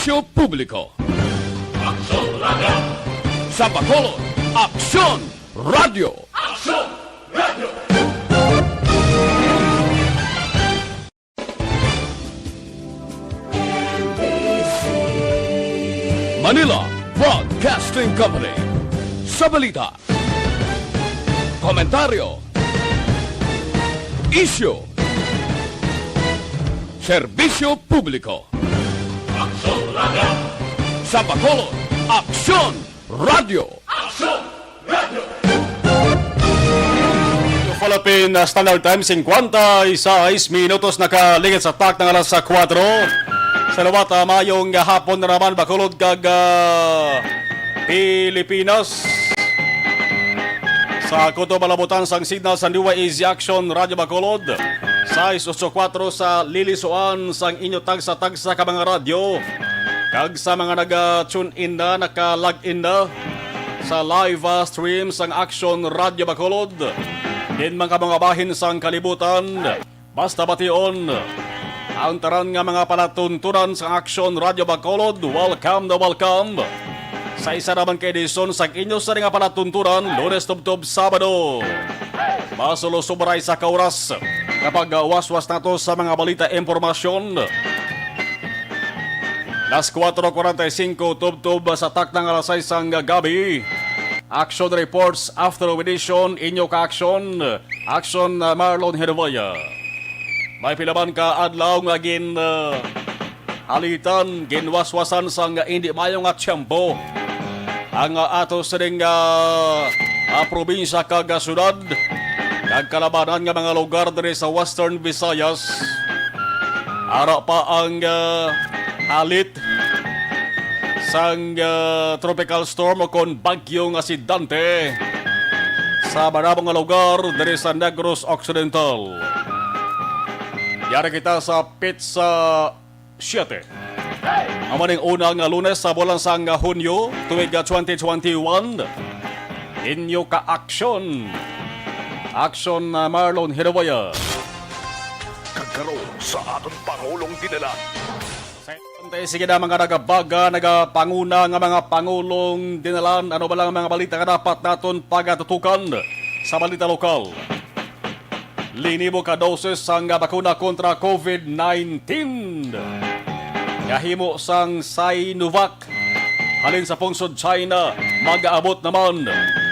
Serbisyo Publiko. Aksyon Radio. Sa Bacolod, Aksyon Radio. Aksyon Radio. Manila Broadcasting Company. Sa balita, komentaryo, isyu, serbisyo publiko. Aksyon Radio. Sa Bacolod, Aksyon Radio. Aksyon Radio. Philippine Standard Time, 56 minutos nakalingit sa tak ng alas 4. Sa Nawata, mayong hapon na naman Bacolod kag Pilipinas. Sa kuto malabutan sang signal sa New Easy Action Radio Bacolod 684 sa lilisuan sang inyo tagsa-tagsa ka mga radyo. Kag sa mga naga-tune in na, naka-log in na sa live stream sang Action Radio Bacolod. Din mga bahin sang kalibutan, basta bation ang taran nga mga palatuntunan sa Action Radio Bacolod. Welcome na welcome sa isa naman kay edisyon sa inyo sa nga palatuntunan, Lunes, Tubtob, Sabado. Masulo-subaray sa kauras kapag waswas nato sa mga balita impormasyon. Las 4:45 Tubtob sa tak ng alas 6 ang gabi. Action Reports After Edition, inyo ka-action, Action Marlon Hervaya. May pilaban ka adlaw nga alitan, ginwaswasan sang hindi mayo nga tiyempo. Ang ato sa ring probinsya kag syudad, kag kalabanan nga mga lugar diri sa Western Visayas. Ara pa ang halit sang tropical storm o kon bagyo nga si Dante sa marabang nga lugar diri sa Negros Occidental. Yara kita sa Pizza 7. Ang maning unang Lunes sa bulan sang Hunyo tuig 2021. Inyo ka-action. Action Marlon Hirwaya. Kagkaroon sa atong Pangulong dinala. Sige na mga nagabaga, nagapanguna nga mga Pangulong dinalan. Ano ba lang mga balita nga dapat naton pagatutukan sa balita lokal? Linibo ka doses sang bakuna kontra COVID-19. Yahimo sang Sinovac halin sa pungsod China, mag-aabot naman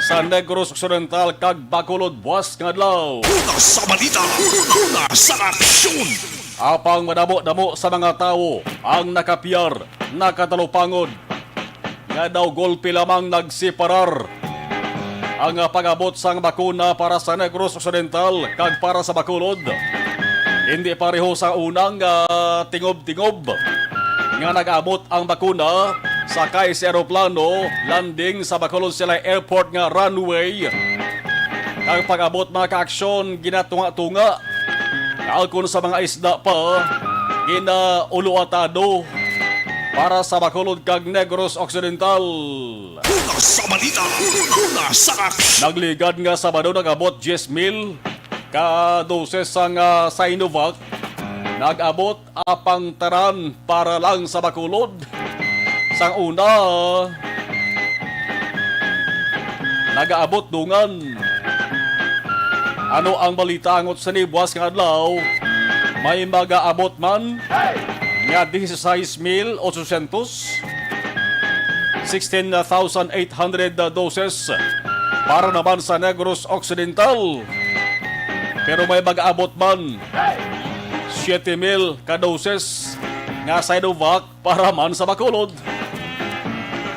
sa Negros Occidental kag Bacolod buwas nga adlaw. Una sa balita, una sa aksyon. Apang madamo-damo sa mga tao ang nakapiyar, nakatalupangod. Nga daw golpe lamang nagseparar ang pag-abot sang bakuna para sa Negros Occidental kag para sa Bacolod. Hindi pareho sa unang tingob-tingob nga nag-abot ang bakuna sakay sa aeroplano, landing sa Bacolod sila airport nga runway. Kag pag-abot mga ka-aksyon, ginatunga-tunga. Kaalkon sa mga isda pa, ginauluatado para sa Bacolod kag Negros Occidental. Una sa balita, una sa aksyon. Nagligad nga Sabado, nag-abot 10,000 ka doses sang Sinovac. Nag-abot apang taran para lang sa Bacolod. Sang una, nag-aabot dungan. Ano ang balita angot sa nibwas nga adlaw? May mag-aabot man nga 16,800 16,800 doses para naman sa Negros Occidental. Pero may mag-aabot man 7,000 ka doses nga Sinovac para man sa Bacolod.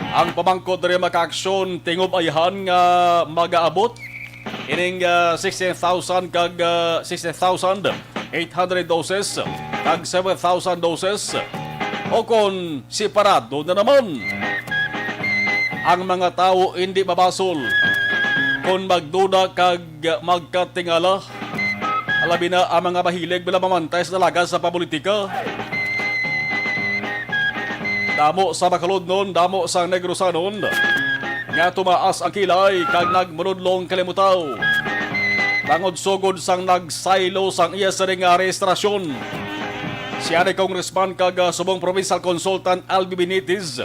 Ang pamangkod rin maka-aksyon tingob ayhan nga mag-aabot ining 16,000 kag 16,800 doses kag 7,000 doses. O kon separado na naman. Ang mga tao hindi mabasol kung magduda kag magkatingala. Alabi na ang mga mahilig bila mamantay sa dalaga sa papolitika. Damo sa Bacolod nun, damo sa Negrosanon. Nga tumaas ang kilay kag nagmunudlong kalimutaw. Tangod sugod sang nagsaylo sang iya sa ring rehistrasyon. Siya ni Congressman kag subong provincial consultant Albi Benitez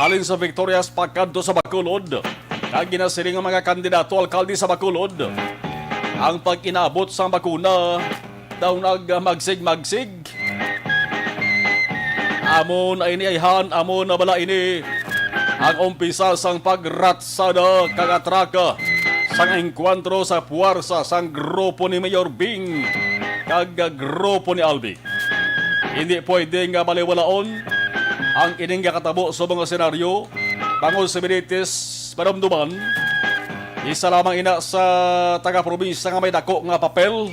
halin sa Victorias pagkadto sa Bacolod. Kag ginasiling ang mga kandidato alkalde sa Bacolod. Ang pag-inabot sa bakuna daw nagmagsig-magsig. Amon ay niayhan, amon na bala ini ang umpisa sang pagratsada kagatraka sang engkwantro sa puwersa sang grupo ni Mayor Bing kag grupo ni Albi. Hindi pwede nga baliwalaon ang ining katabo sa mga senaryo bangod sa Benitez paramduman. Isa lamang ina sa taga-probinsya nga may dako nga papel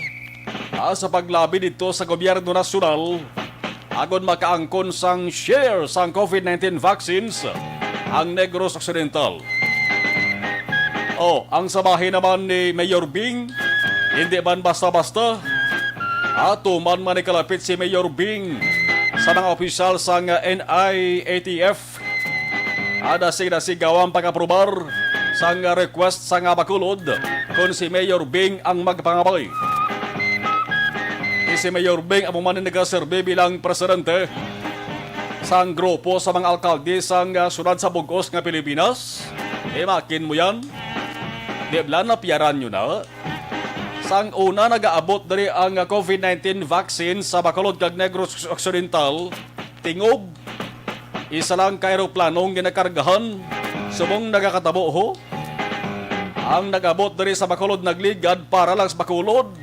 sa paglabi dito sa gobyerno nasyonal agon makaangkon sang share sang COVID-19 vaccines ang Negros Occidental. Ang sabahin naman ni Mayor Bing, hindi man basta-basta. Tuman man ikalapit si Mayor Bing sa mga opisyal sang NIATF. Dasig-dasigawan pag-aprobar sang request sang Bacolod kung si Mayor Bing ang magpangabay. Si Mayor Bing ang man nagaserbe bilang presidente sang grupo sa mga alkalde sang sunod sa bugos nga Pilipinas. Makin mo yan. Di blan na piyaran nyo na. Sang una nagaabot dari ang COVID-19 vaccine sa Bacolod kag Negros Occidental, tingob, isa lang ka aeroplanong ginakargahan, subong nagakatabo ho. Ang nagabot dari sa Bacolod nagligad para lang sa Bacolod.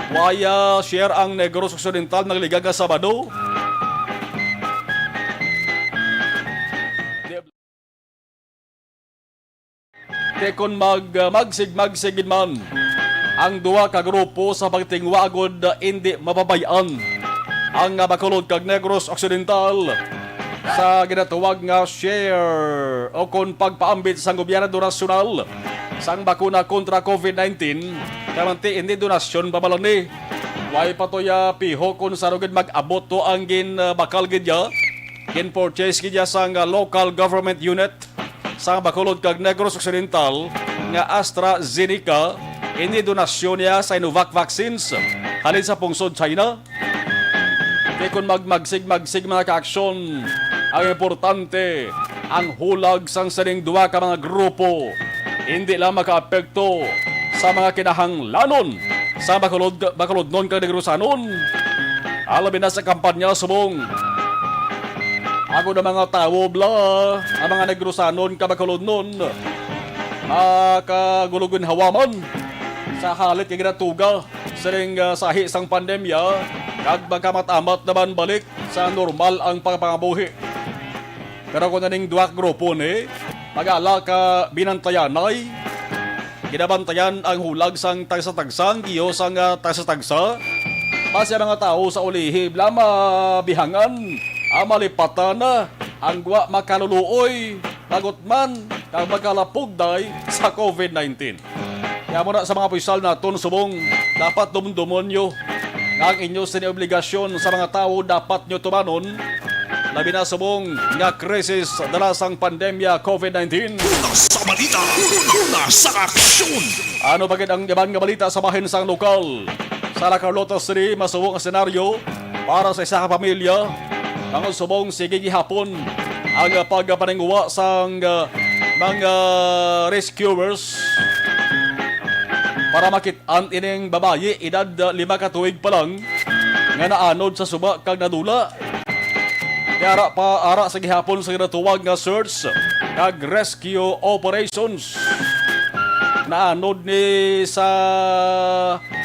Waya share ang Negros Occidental nagligad ka Sabado. Kung magsig-magsigid man ang duwa ka grupo sa pagtingwa agod hindi mababayan ang Bacolod kag Negros Occidental sa ginatawag nga share o kung pagpaambit sa gobyerno nasyonal sang bakuna kontra COVID-19 kamanti hindi donasyon babalani way patoya piho kung sarugid mag-abot to ang bakal gidya purchase gidya sang local government unit sa Bacolod kag Negros Occidental nga AstraZeneca ini donasyon niya sa Sinovac vaccines halin sa pungsod China. Kung magsig-magsig mga ka-aksyon, ang importante ang hulag sang saning duwa ka mga grupo hindi lang makaapekto sa mga kinahanglanon sa Bacolod non kag Negrosanon. Alamin na sa kampanya subong ako na mga tao bla, ang mga Negrosanon kabakulod nun, makagulugon hawaman sa halit kay ginatuga sa ring sahi sang pandemya, kag magkamat-amat naman balik sa normal ang pagpangabuhi. Pero kung naning duwak grupo ni, mag-ala ka binantayanay, ginabantayan ang hulag sang tagsa-tagsang, giyo sang tagsa-tagsa, pasya mga tao sa ulihi, bla mabihangan, amalipatan na ang gwa makaluluoy lagot man kang magkalapugday sa COVID-19. Kaya muna sa mga opisyal naton subong dapat dumdumon nyo na ang inyo sini-obligasyon sa mga tao dapat nyo tumanon labi na subong nga krisis dalasang pandemya COVID-19. Sa balita, una sa aksyon. Ano bagid ang yaman nga balita sa bahin sang lokal? Sa La Carlota City, masubong ang senaryo para sa isa ka pamilya ang subong sige gihapon ang pagpaninguwa sang mga rescuers para makit-an ining babayi edad 5 ka tuig pa lang nga naanod sa suba kag nadula. Kaya ara sa gihapon sa ginatuwag nga search kag rescue operations. Naanod ni sa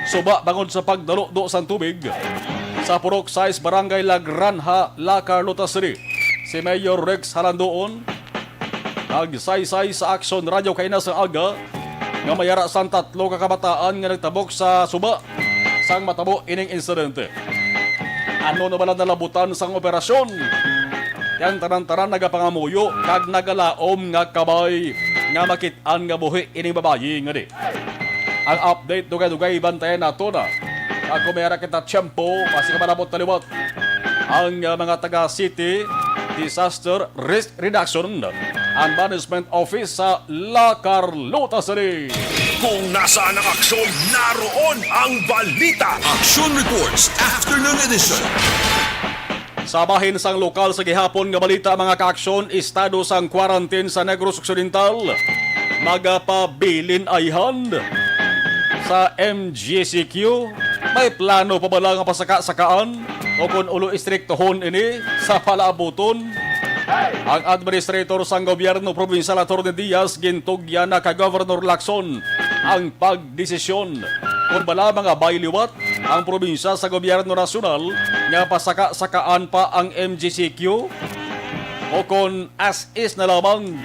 suba bangod sa pagdalo-do sang tubig sa Purok Size Barangay La Granja, La Carlota City. Si Mayor Rex Halandoon nagsaysay sa Action Radio kay na sa aga nga mayara sang 3 ka kabataan nga nagtabok sa suba sang matabo ining insidente. Ano na bala nalabutan sang operasyon? Yang tanan-tanan nagapangamuyo kag nagalaom nga kabay nga makit-an nga buhi ining babayi nga di. Ang update dugay-dugay bantayan nato na. Ako mayara kita tiyempo, kasi ka malabot taliwat ang mga taga-City Disaster Risk Reduction and Management Office sa La Carlota City. Kung nasaan ang aksyon, naroon ang balita. Action Reports Afternoon Edition. Sa bahin sang lokal sa gihapon nga balita mga kaaksyon, estado sang quarantine sa Negros Occidental. Magapabilin ayhan sa MGCQ. May plano pa ba lang ang pasaka-sakaan o kung ulo istriktohon ini sa palaabuton? Ang administrator sang gobyerno probinsal Atty. Diaz gintugyan na kay Governor Lacson ang pagdesisyon kung bala mga bayliwat ang probinsya sa gobyerno nasyonal nga pasaka-sakaan pa ang MGCQ o kung as is na lamang.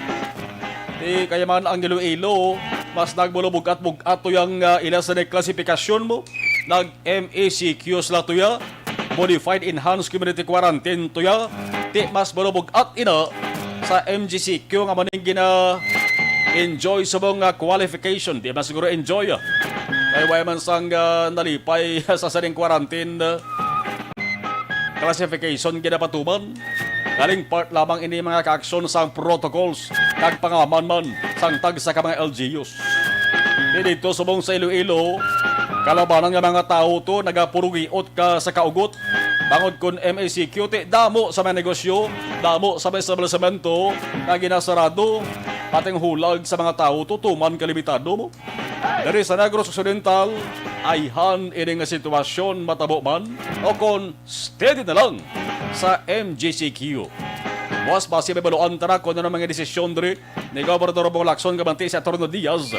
Di kaya man ang Iloilo mas nagbulubog-at-bug-at to yung ila sa deklasifikasyon mo nag-MECQs la to ya Modified Enhanced Community Quarantine to ya ti mas bulubog-at ina sa MGCQ nga maning gina-enjoy sa mga qualification di mas siguro enjoy kaya way man sang nalipay sa saning quarantine classification ginapatuman galing part lamang ini mga ka-aksyon sang protocols kag pangaman man sang tag sa mga LGUs. Dito subong sa Iloilo, kalabanan nga mga tao to nagapurugiot ka sa kaugot. Bangod kun MACQ ti damo sa mga negosyo, damo sa mga establishmento na ginasarado, pating hulag sa mga tao to tuman kalimitado mo. Dari sa Negros Occidental, ayhan ini nga sitwasyon matabo man o kon steady na lang sa MGCQ. Buwas basi may baluan tara kung ano mga desisyon diri ni Governor Bong Lacson kabanti si Atty. Diaz.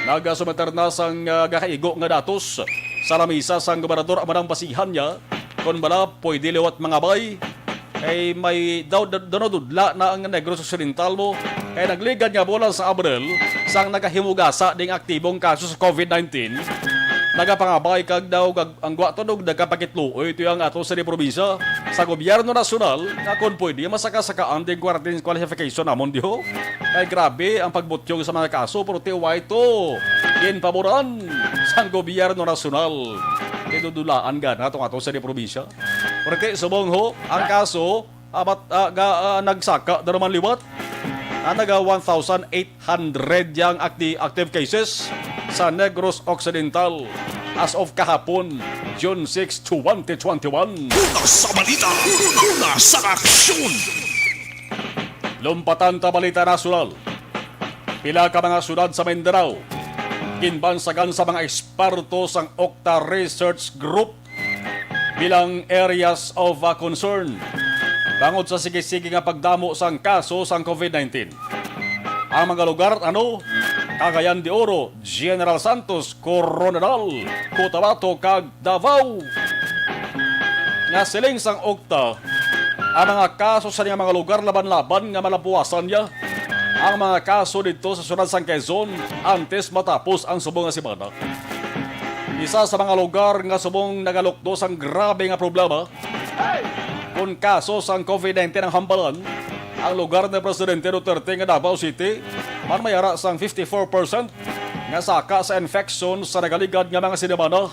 Nagasumater na sang gakaigo nga datos sa lamisa sang gobernador amanang basihan niya kung bala pwede liwat mga bay ay may danodudla na ang Negros Occidental mo ay nagligad nga bola sa Abril sang nakahimugasa ding aktibong kaso sa COVID-19 nagapangabay kag daw ang gwatonog nagkapakitluoy ito yung ato sa probinsya sa gobyerno nasyonal nga kung pwede masaka-sakaan ding quarantine qualification namon diho ay grabe ang pagbutyog sa mga kaso pero tiwa ito ginpaboran sa gobyerno nasyonal tinudulaan gana itong ato sa probinsya porque subong ho ang kaso nagsaka na naman liwat naga 1,800 yang active cases sa Negros Occidental as of kahapon, June 6, 2021. Una sa balita, una sa aksyon. Lumpatan ta balita nasyonal. Pila ka mga syudad sa Mindanao ginbansagan sa mga eksperto sang Octa Research Group bilang areas of concern bangod sa sige-sige nga pagdamo sang kaso sang COVID-19. Ang mga lugar Cagayan de Oro, General Santos, Coronadal, Cotabato, kag Davao. Nga siling sang Octa, ang mga kaso sa mga lugar laban-laban nga malapuasan niya. Ang mga kaso dito sa syudad sang Quezon antes matapos ang subong nga semana. Isa sa mga lugar nga subong nagalukdos ang grabe nga problema kung kaso sang COVID-19 ang hambalan, ang lugar ni Presidente Duterte nga Davao City man mayara sang 54% nga saka sa infection sa nagaligad nga mga sinimana.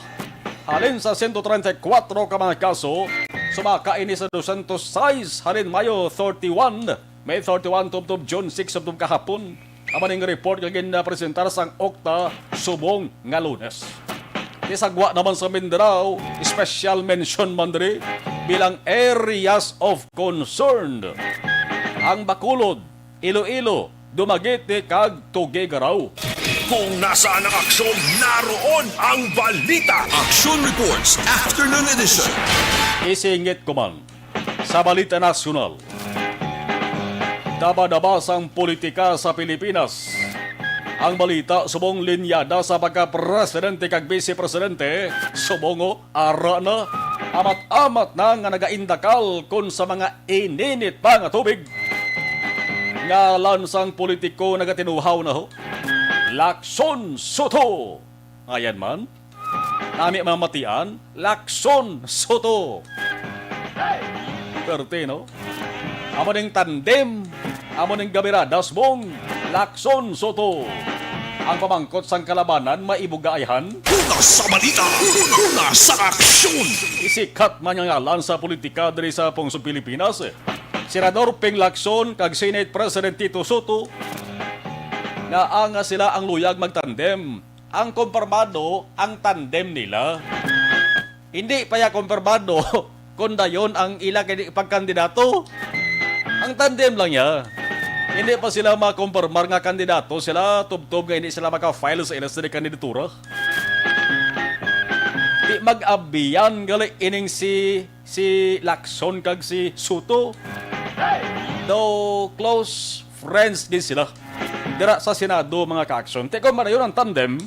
Halin sa 134 ka mga kaso, sumaka ini sa 206 halin Mayo 31, May 31 tubtob June 6 tubtob kahapon. Amaning report nga ginapresentar sang Octa subong nga Lunes. Isagwa naman sa Mindanao, special mention man diri bilang areas of concern. Ang Bacolod, Iloilo, Dumaguete kag Tuguegarao. Kung nasaan ang aksyon, naroon ang balita. Action Reports Afternoon Edition. Isingit ko man sa balita nasyonal. Daba-daba sang politika sa Pilipinas. Ang balita subong linyada sa pagka-presidente kag vice-presidente subongo ara na amat-amat na nga nagaindakal kun sa mga ininit pa nga tubig. Nga lansang politiko nagatinuhaw na ho. Lacson Soto. Ayan man. Nami mamatian, Lacson Soto. Perte, no? Amo ning tandem, amo ning gabiradas mong Lacson Soto. Ang pamangkot sang kalabanan maibugayhan. Una sa balita, una sa aksyon. Isikat man yung ngalan sa politika diri sa Pungsod Pilipinas. Senador Ping Lacson kag Senate President Tito Soto nga sila ang luyag magtandem ang kumpirmado ang tandem nila. Hindi pa ya kumpirmado kung dayon ang ila pagkandidato. Ang tandem lang ya. Hindi pa sila makumpirmar nga kandidato, sila tubtob nga hindi sila maka-file sa ilas na kandidatura. Di mag-abiyan gali ining si Lacson kag si Soto. Though close friends din sila. Dira sa Senado mga ka-aksyon. Teko man yun ang tandem.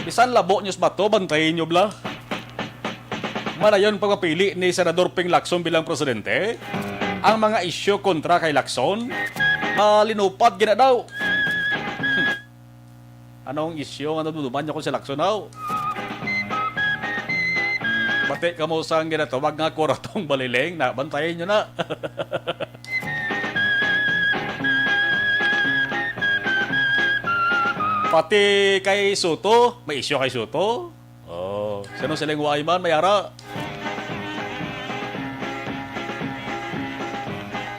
Bisan labo nyo sa bato, bantayin nyo bla. Manayon pagpapili ni Senador Ping Lacson bilang presidente. Ang mga isyu kontra kay Lacson, malinupad gina daw. Anong isyu nga naduduman niya kung si Lacson daw? Bati ka mo sang ginatawag nga kuratong baliling na bantayin nyo na. Pati kay Soto, may isyu kay Soto. Oh, sino silang waiman, mayara.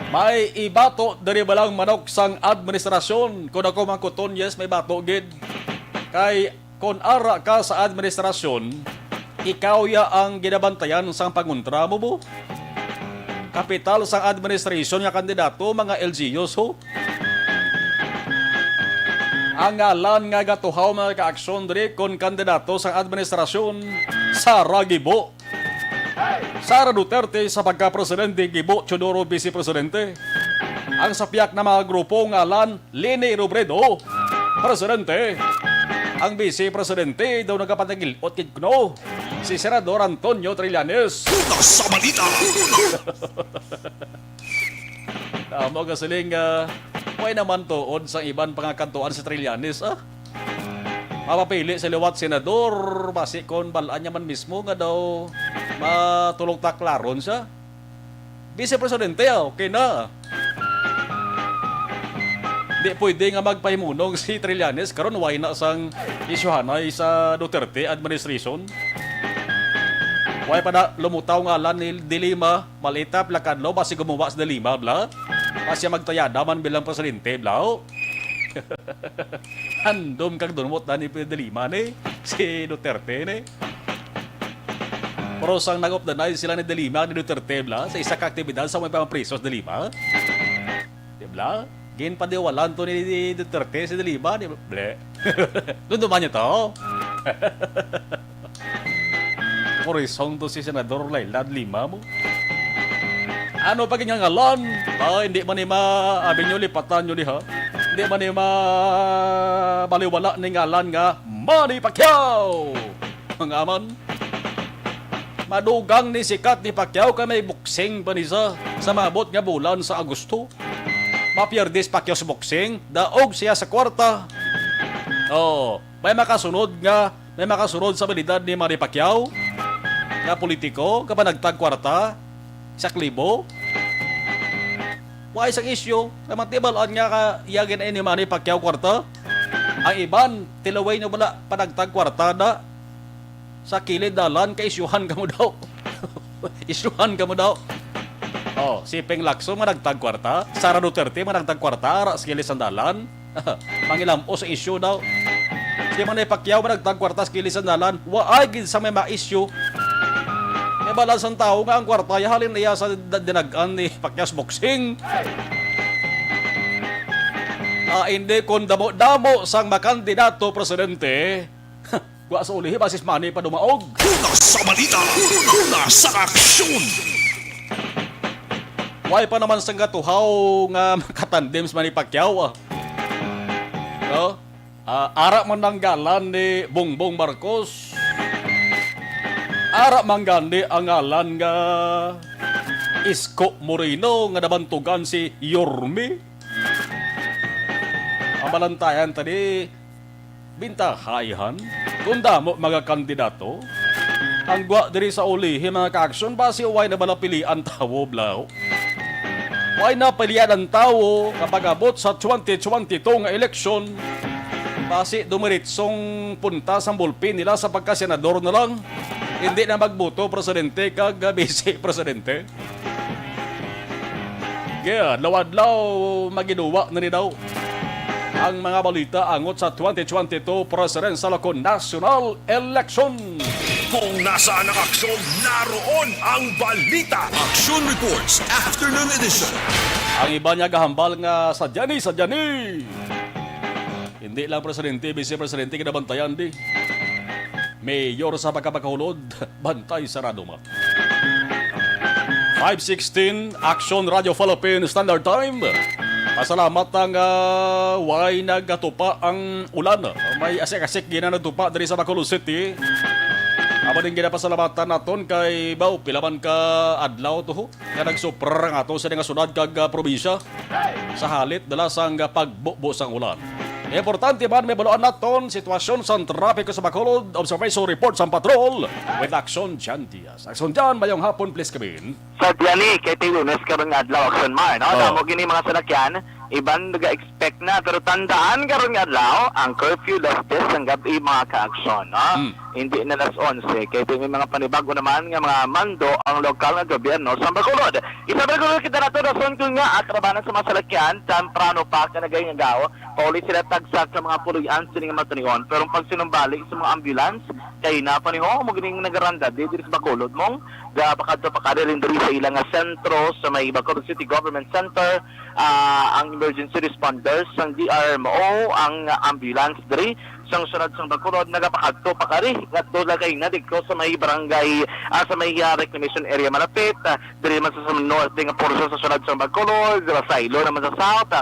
May ibato dari balang manok sang administrasyon. Kung ako mangkuton, yes, may bato gid. Kay kung ara ka sa administrasyon, ikaw ya ang ginabantayan sang panguntra mo mo. Kapital sang administrasyon nga kandidato, mga LGUs ho. Ang ngalan nga gatuhaw mga ka-aksyon diri kung kandidato sang administrasyon, Sara Gibo. Sara Duterte sa pagka-presidente, Gibo Chodoro vice-presidente. Ang sapiak na mga grupo ngalan, Leni Robredo, presidente. Ang vice-presidente daw nagkapatagilot kid kuno, si Senador Antonio Trillanes. Sa balita! Tama kasiling, may naman tuod sa iban pangakantuan si Trillanes, mapapili sa liwat senador, basi kon balaan niya man mismo nga daw matulog taklaron siya. Vice-presidente, okay na. Di pwede nga magpahimunog si Trillanes karon why na sang isyuhanay sa Duterte administration. Why pa na lumutaw nga lan ni Dilima, Malita, Placadlo, basi gumawa sa Dilima, bla. Kasi magtayada man bilang presidente, bla. Handom kang dunmot na ni Dilima ni si Duterte ni. Pero sang nag-off the night sila ni Dilima ni Duterte, bla, sa isa ka aktibidad sa may pamaprisos Dilima. Bla, gin pa diwalan to ni Duterte si Dilima, di ble. Doon naman niya to. Korisong to si Senador Laila Lima mo. Ano pa kanyang ngalan? Hindi man ni maabi nyo, lipatan nyo ni ha. Hindi man ni baliwala ni ngalan nga Manny Pacquiao. Mga aman. Madugang ni sikat ni Pacquiao kay may boxing pa niya sa mabot nga bulan sa Agosto. Mapierdes Pacquiao sa boxing, daog siya sa kwarta. Oh, may makasunod sa abilidad ni Manny Pacquiao na politiko kapag nagtagkwarta sa klibo. Why isang issue na matibalaan nga ka iyagin ay ni Manny Pacquiao kwarta. Ang iban, tilaway nyo bala panagtagkwarta na sa kilid dalan ka isyuhan ka mo daw. Isyuhan ka mo daw. Oh, si Ping Lacson managtagkwarta, Sara Duterte managtagkwarta, ara sa kilid sandalan. Pangilam o sa issue daw. Si Manny Pacquiao managtagkwarta sa kilid sandalan, waay gid sa may ma-issue. May balas ang tao nga ang kwarta, halin niya sa dinagan ni Pacquiao boxing. Hindi kung damo-damo sang makandidato presidente, wa sa ulihi, basis Manny pa dumaog. Una sa balita! Una sa aksyon! Why pa naman sang gatuhaw nga makatandem sa Manny Pacquiao, no? Ara man ng galan ni Bongbong Marcos. Ara manggandi ang ngalan nga Isko Moreno nga nabantugan si Yorme. Ang balantayan tadi bintahayhan kung damo mga kandidato. Ang gwa diri sa ulihi mga ka-aksyon basi why na bala pilian tawo blaw. Why na pilian ang tawo kapag abot sa 2022 nga eleksyon. Basi dumiritsong punta sa bulpin nila sa pagkasenador na lang. Hindi na magboto presidente kag vice-presidente. Kaya, lawadlaw maginuwa na ni daw. ang mga balita angot sa 2022 Presidential o National Election. Kung nasaan ang aksyon, naroon ang balita. Action Reports Afternoon Edition. Ang iba niya gahambal nga sa Jani. Hindi lang presidente, vice-presidente kinabantayan di. Mayor sa pagkapakahulod, bantay sarado man. 5:16 Action Radio Philippine Standard Time. Pasalamat ang way nagatupa ang ulan. May asik-asik gina nagtupa dari sa Bacolod City. Aba din ginapasalamatan naton kay Bao pilaman ka adlaw to nga nagsupra nga to sa nga sunod kag probinsya sa halit dala sang pagbubo sang ulan. Importante man may baluan naton sitwasyon sa trapiko sa Bacolod. Observation report sa patrol with Action Jan Diaz. Action Jan, mayong hapon please kabin. Sa Diani, kay Lunes karong adlaw Action Man, no? Damo gini mga salakyan, iban naga-expect na pero tandaan karong adlaw ang curfew lastes ang gabi mga ka-aksyon, no? Hindi na las 11 kay may mga panibago naman nga mga mando ang lokal na gobyerno sa Bacolod. Isa ba kita nato rason kung nga at trabaho sa mga salakyan temprano pa kanagay nga gaw, pauli sila tagsa sa mga puloyan sining matunion pero pag sinumbalik sa mga ambulance kay na paniho mo gining nagaranda dito sa Bacolod mong gapakadto pa rin diri sa ilang sentro sa may Bacolod City Government Center, ang emergency responders sang DRMO ang ambulance diri sang sunod sang Bacolod nagapakadto pa kari ngadto lagay na dito sa may barangay sa may reclamation area malapit diri man sa north nga portion sa sunod sang Bacolod sa Ilo naman sa south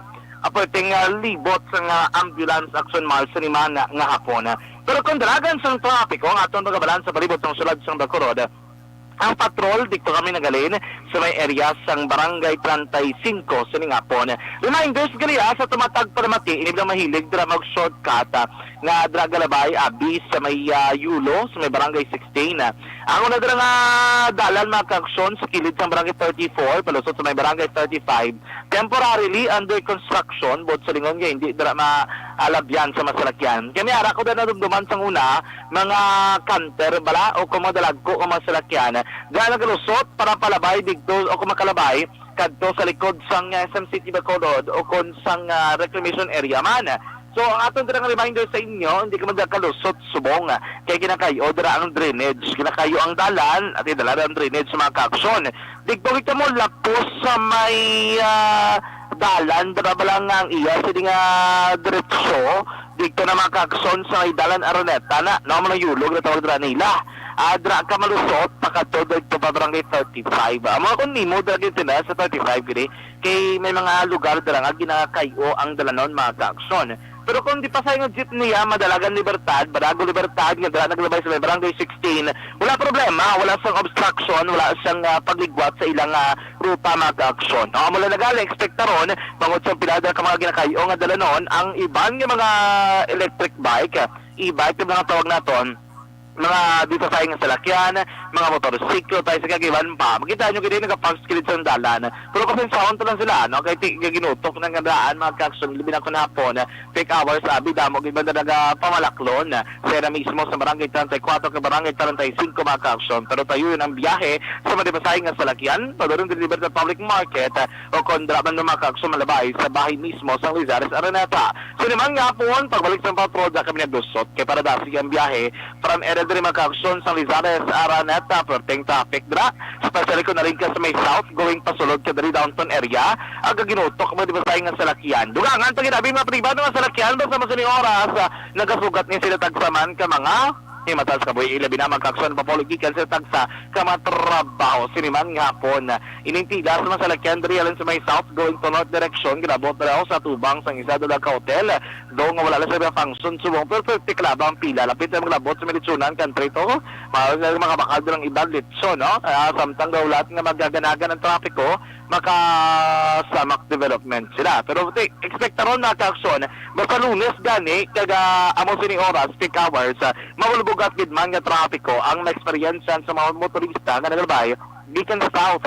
aperting libot sa ambulance action march ni mana nga hapon. Pero kung dalagan sang trapiko nga aton magabalan sa palibot sang sulod sang Bacolod, ang patrol dito kami nagalin sa may area sang barangay 35 sa Ningapon. Reminders gali sa tumatag paramati inib na mahilig dra mag shortcut nga dra galabay abi sa may Yulo sa may barangay 16. Ang una dra nga dalan mga kaaksyon sa kilid sa barangay 34 palusot sa may barangay 35 temporarily under construction bot sa lingon nga hindi dra maalabyan sa masalakyan. Kami ara ko na nadumduman sang una mga kanter bala o kumadalag ko ang masalakyan gana galusot para palabay dito o kumakalabay kadto sa likod sang SM City Bacolod o kon sang reclamation area man. So ang aton dirang reminder sa inyo, hindi ka magkalusot subong kay kinakayo dira ang drainage, kinakayo ang dalan at idala ang drainage sa mga kaaksyon. Digbo kita mo lapos sa may dalan dira balang ang iya sa nga diretso dito na mga kaaksyon sa may dalan Araneta na naman ang yulog na tawag dira nila. Dra ka malusot pakadto dito pa barangay 35. Amo kun nimo dra gid na sa 35 gid kay may mga lugar dira nga ginakayo ang dalanon mga kaaksyon. Pero kung di pa sa yung jeepney Madalagan Libertad, Barago Libertad, nga dala naglabay sa may barangay 16, wala problema, wala sang obstruction, wala sang pagligwat sa ilang ruta mga kaaksyon. Mula nagali, ekspektaron, mangod sa pinada ka mga ginakayo nga dalanon, ang iban nga mga electric bike, e-bike, yung mga tawag naton, mga dito sa nga salakyan, mga motorsiklo tayo sa kagiban pa. Makita nyo gini nagapagskilid sa dalan. Pero kasi sound to lang sila, no? Kahit ginutok ng daan, mga kakson, libin ako na hapon, peak hours, sabi damo, giba na nagapamalaklon. Sera mismo sa barangay 34 ka barangay 35, mga kakson. Pero tayo yun ang biyahe sa madipasahing nga salakyan, pagdaroon din Libertad Public Market, o kondra man ng mga kakson malabay sa bahay mismo sa Lizares Araneta. So naman nga po, pagbalik sa patrol, kami nagdusot, kay para dasig ang biyahe from area diri mga kaaksyon sa Lizares Araneta perteng traffic dra especially kung narin ka sa may south going pasulod ka diri downtown area aga ginutok mo di ba nga salakyan dugangan to ginabi mga pribado nga salakyan basta masini oras nagasugat ni sila tagsaman ka mga matas kaboy ilabi na magkakson papoligikan sa tagsa kamatrabaho siniman nga hapon inintila sa mga salakyan diri alin sa may south going to north direction ginabot na sa tubang sang isa doon ka hotel do nga wala lang sa function subong perfect klaba ang pila lapit na maglabot sa militsunan country to mga bakal ng ibang litso no samtang daw lahat nga magaganagan ng trapiko maka-samak development sila. Pero ekspektaron na kakson, basta Lunes gani, kaga amo sini oras, peak hours, mawulbog at gidman nga trapiko ang na-experiencean sa mga motorista nga nagalabay, gikan sa south,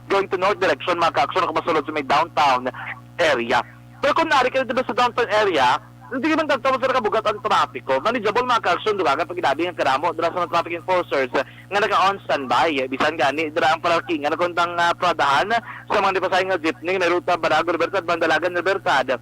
going to north direction, mga kakson, kumasulod sa may downtown area. Pero kung nari kayo diba sa downtown area, hindi naman tagtawag sa kabugat ang trapiko. Manageable mga kalsyon, duwagan pag inabi ng karamo, dira sa mga traffic enforcers nga naka-on standby. Bisan gani, dira ang parking nga nagkuntang pradahan sa mga dipasay nga jeepney, may ruta Barago Libertad, Bandalagan Libertad.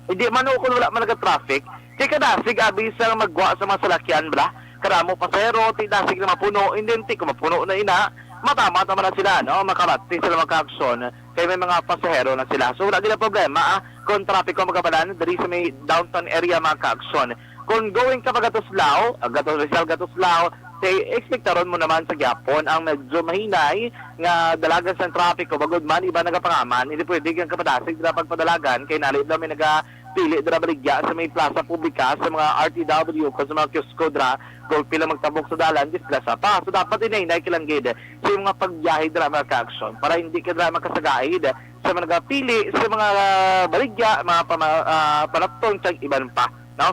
Hindi man kung wala man nag-traffic, kaya kadasig abi sa magwa sa mga salakyan bala, karamo pasero, tidasig na mapuno, hindi kung mapuno na ina, matama-tama na sila, no? Makarati sila magka-aksyon, kaya may mga pasahero na sila. So wala nila problema, kung traffic ko magabalan, dari sa may downtown area magka-aksyon. Kung going ka pa Gatuslao, Rizal Gatuslao, expectaron mo naman sa Gyapon ang medyo mahinay nga dalagan sa traffic ko bagod man iba nagapangaman hindi pwede kang kapadasig dira pagpadalagan kay nalib na may nagapili dira baligya sa may plaza publika sa mga RTW ko sa mga kiosko dira golpe lang magtabok sa dalan disgrasya pa so dapat inahinay kilang gid sa mga pagbiyahe dira mga ka-action para hindi ka dira makasagaid sa mga nagapili sa mga baligya mga panaptong sa iban pa no.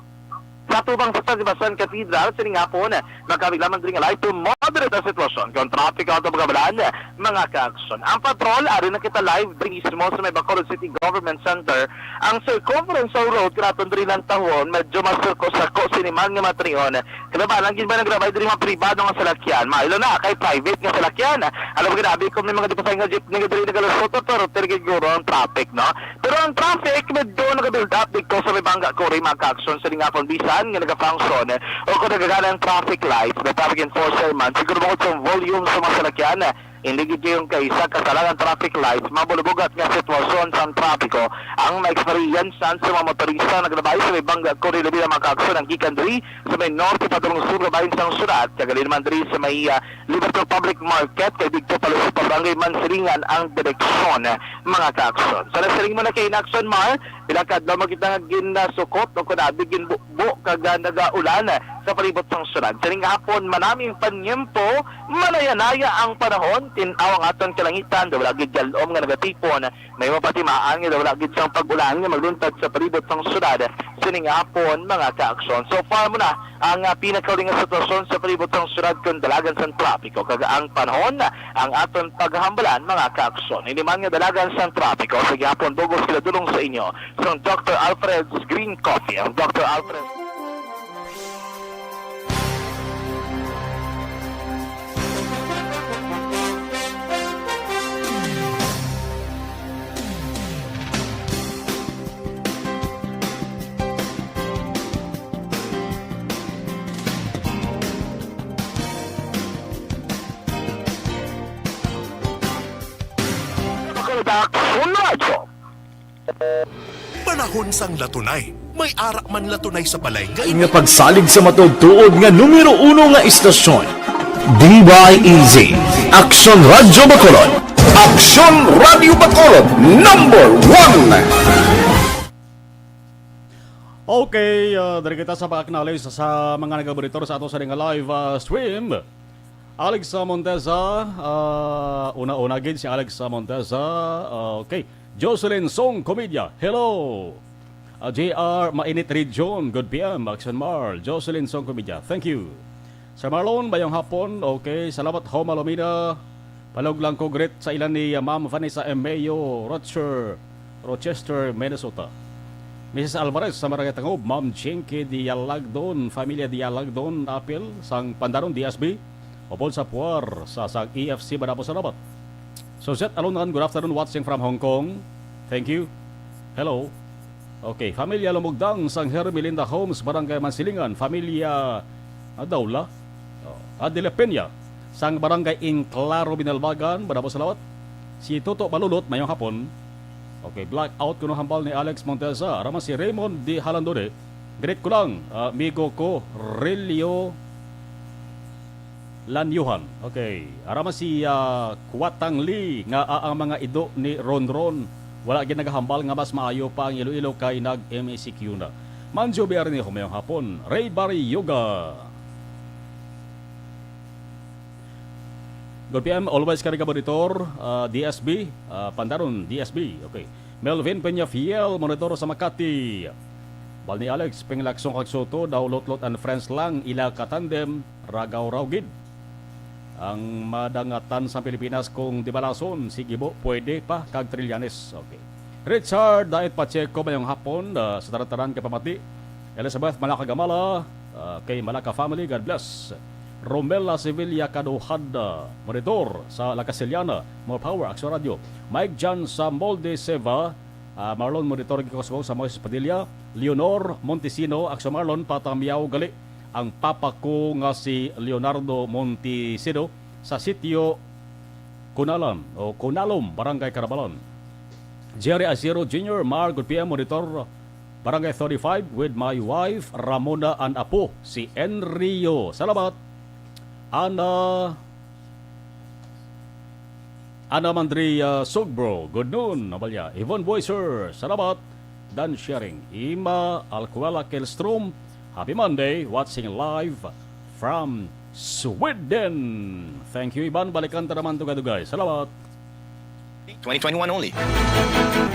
Sa tubang sa San Sebastian Cathedral, siningapon, magkabiglaman rin alay to moderate ang sitwasyon. Kung traffic out of magabalan, mga ka-aksyon. Ang patrol, ari na kita live, mismo sa may Bacolod City Government Center. Ang circumference sa road, kinaton rin lang tahon, medyo masarko-sarko, siniman nga matriyon. Kinabalan, gin ba nagrabay din mga pribado nga salakyan? Mailo na, kay private nga salakyan. Alam mo, ginabi ko may mga dipasay nga jeep, nga diri nagalusot, pero tirigiguro ang traffic, no? Pero ang traffic, medyo nag-build up, dito sa may bangga ko rin mga ka-aksyon, siningapon, bisa nga nag-function o kung nagagana ang traffic lights na traffic enforcer man siguro mo sa volume sa mga salakyan hindi gid yung kaisa kasalangan traffic lights mabulubugat nga sitwasyon sa trapiko ang ma-experience sa mga motorista naglabay sa may bangga ko rin bilang makaaksyon ang gikan diri sa may norte padulong sur bahin sang syudad kagali naman diri sa may Liberty Public Market kay dito pala sa barangay Mansiringan ang direksyon mga kaaksyon sa nasiring mo na kay inaksyon mar bilakad na makita nga ginasukot o kunabi ginbukbo kaga nagaulan sa palibot ng syudad. Sining hapon manaming panyempo, manaya-naya ang panahon, tinaw ang aton kalangitan, daw lagi galom nga nagatipon, may mapatimaan nga daw lagi sang pag-ulan nga magluntad sa palibot ng syudad. Sining hapon mga ka-aksyon. So far mo na ang pinakauling nga sitwasyon sa palibot ng syudad kung dalagan sa trapiko. Kaga ang panahon, ang aton paghambalan mga ka-aksyon. Hindi man nga dalagan sa trapiko. Sa hapon, bugos sila dulong sa inyo. So Dr. Alfred's Green Coffee. Ang Dr. Alfred Panahon sang latunay. May arak man latunay sa balay nga Nga pagsalig sa matugtuod nga numero 1 nga istasyon. DYEZ. Aksyon Radio Bacolod. Aksyon Radio Bacolod. Number 1. Okay, dari kita sa pag-acknowledge sa mga nag-monitor sa ato sa live stream. Alex Monteza, una-una gid si Alex Monteza. Okay, Jocelyn Song Comedia, hello. JR Mainit Region, good PM, Action Mar, Jocelyn Song Comedia, thank you. Sir Marlon, bayong hapon, okay, salamat ho Malomina. Palog lang ko great sa ilan ni Ma'am Vanessa M. Mayo, Rochester, Minnesota. Mrs. Alvarez sa Maragay Tangob, Ma'am Chinky Dialagdon, Familia Dialagdon, Apil, sang Pandaron DSB. Opol sa Puar sa EFC Badapo Salamat. So Zet Alongan, good afternoon, watching from Hong Kong. Thank you. Hello. Okay, Familia Lumugdang sang Hermelinda Homes, Barangay Mansilingan, Familia Daula, Adela Peña, sang Barangay Inclaro Binalbagan, Badapo Salamat. Si Toto Balulot, mayong hapon. Okay, blackout kuno hambal ni Alex Monteza. Arama si Raymond Di Halandode. Great ko lang, amigo ko, Relio Lanyuhan. Okay. Arama si Kuwatang Lee nga ang mga ido ni Ron. Wala gid nagahambal nga mas maayo pa ang Iloilo kay nag-MACQ na. Manjo Berni humayong hapon. Ray Barry Yoga. Good PM, always karga monitor, DSB, Pandaron, DSB. Okay. Melvin Peñafiel, monitor sa Makati. Balni Alex, Penglaksong Kagsoto, daw Lotlot and Friends lang, ila katandem, Ragaw Rawgid. Ang madangatan sa Pilipinas kung di balason, sigibo, pwede pa, kag Trillanes. Okay. Richard, Daet Pacheco, mayong hapon, sa tarantaran kay Pamati. Elizabeth Malakagamala, kay Malaka Family, God bless. Romela Sevilla Caduhada, monitor sa La Casiliana, More Power, Action Radio. Mike Jan sa Molde Seva, Marlon Monitor Gikosmo sa Moises Padilla, Leonor Montesino, Akso Marlon, Patamiao gali, ang papa ko nga si Leonardo Montesino sa sitio Kunalan o Kunalom, Barangay Carabalon. Jerry Azero Jr., Mar, good PM, Monitor, Barangay 35 with my wife, Ramona and apo, si Enrio. Salamat. Ana Mandria Sogbro, good noon, Nabalya. Yvonne Boyser, salamat. Dan Sharing, Ima Alcuela Kelstrom, happy Monday, watching live from Sweden. Thank you, Iban. Balikan ta naman tugay-tugay. Salamat. 2021 only.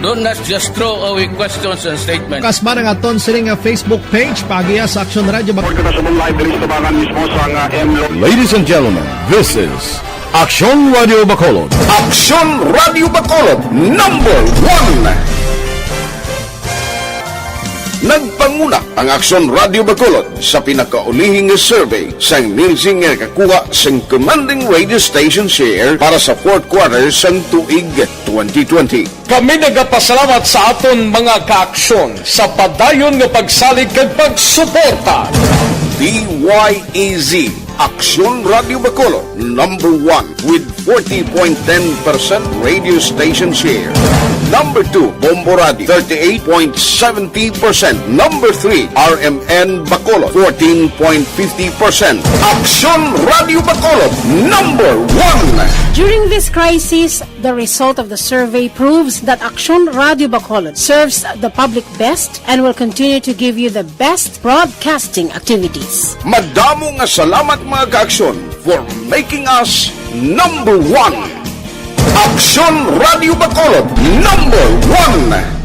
Do not just throw away questions and statements. Kasmara nga ton siling nga Facebook page pagiya sa Aksyon Radyo Ladies and gentlemen, this is Aksyon Radio Bacolod. Aksyon Radio Bacolod, number 1. Nagpanguna ang Aksyon Radio Bacolod sa pinakaulihing survey sa ninsing nga kakuha sa commanding radio station share para sa fourth quarter sa tuig 2020. Kami nagapasalamat sa aton mga kaaksyon sa padayon nga pagsalig kag pagsuporta. DYEZ, Aksyon Radio Bacolod, number 1 with 40.10% radio station share. Number 2, Bombo Radio, 38.70%. Number 3, RMN Bacolod, 14.50%. Aksyon Radio Bacolod, number 1. During this crisis, the result of the survey proves that Aksyon Radio Bacolod serves the public best and will continue to give you the best broadcasting activities. Madamo nga salamat mga kaaksyon for making us number 1. Aksyon Radio Bacolod, number 1.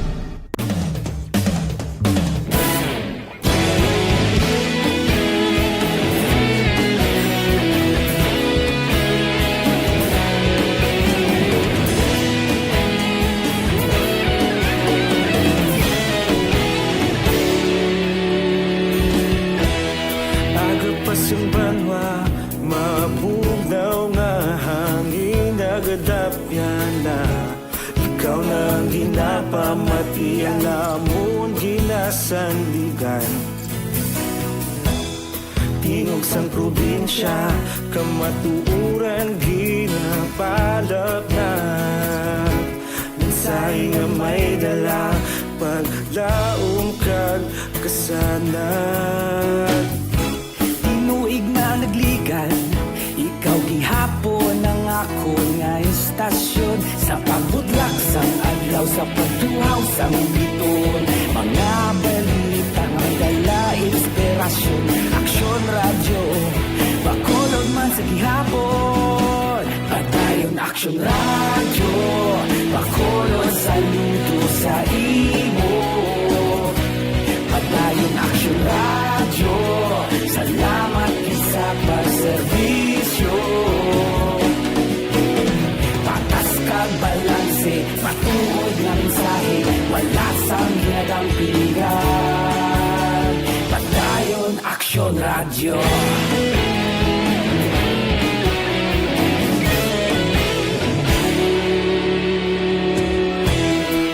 Tingog sang probinsya, kamatuuran ginapalap na. Mensahe nga may dala, paglaom kag kasanat. Tinuig na nagligan, ikaw gihapon ang ako nga istasyon. Sa pagbudlak sang adlaw, sa pagtuhaw sang biton. Mga balita nga dala inspirasyon. Aksyon Radyo, Bacolod man sa gihapon. Padayon Aksyon Radyo, Bacolod saludo sa imo. Padayon Aksyon Radyo, salamat sa pagserbisyo. Patas kag balanse, matuod nga mensahe, wala sang ginadang pilihan. Padayon Aksyon Radyo.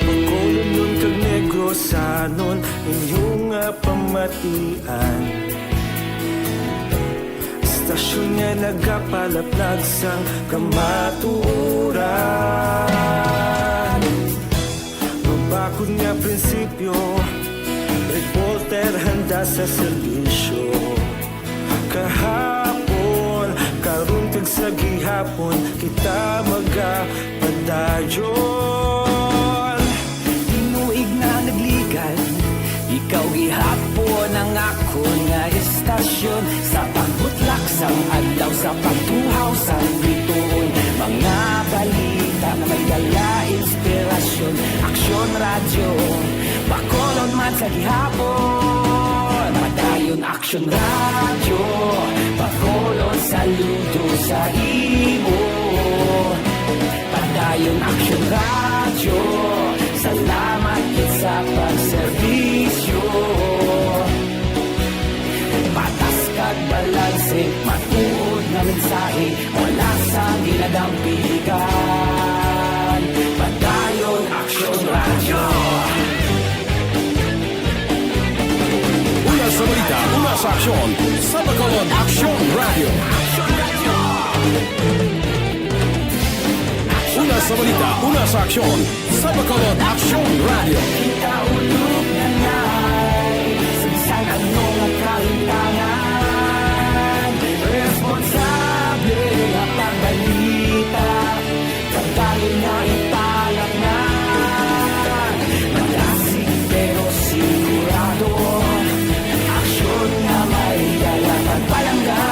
Bacolod nun kag Negrosanon, inyong pamatian. Istasyon nga nagapalaplag sang kamatuuran. Mabakod nga prinsipyo, reporter handa sa serbisyo. Kahapon, karun kag sa gihapon, kita magapadayon. Tinuig na nagligan, ikaw gihapon ang ako nga istasyon. Sa pagbutlak sang adlaw, sa pagtuhaw sang biton. Mga balita na may dala inspirasyon. Aksyon Radyo, Bacolod man sa gihapon. Padayon Aksyon Radyo, Bacolod saludo sa imo. Padayon Aksyon Radyo, salamat sa pagserbisyo. Patas kag balanse, matuod na mensahe, wala sa ginadang piligan. Padayon Aksyon Radyo. sa aksyon sa Bacolod Action Radio. Una sa balita, una sa aksyon sa Bacolod Action Radio. Kaulog na ngay sa isang anong kalintangan. Responsable ang pagbalita, pagdali na ipalat na. Malasig pero sigurado, aksyon na may dalang pagpalangga.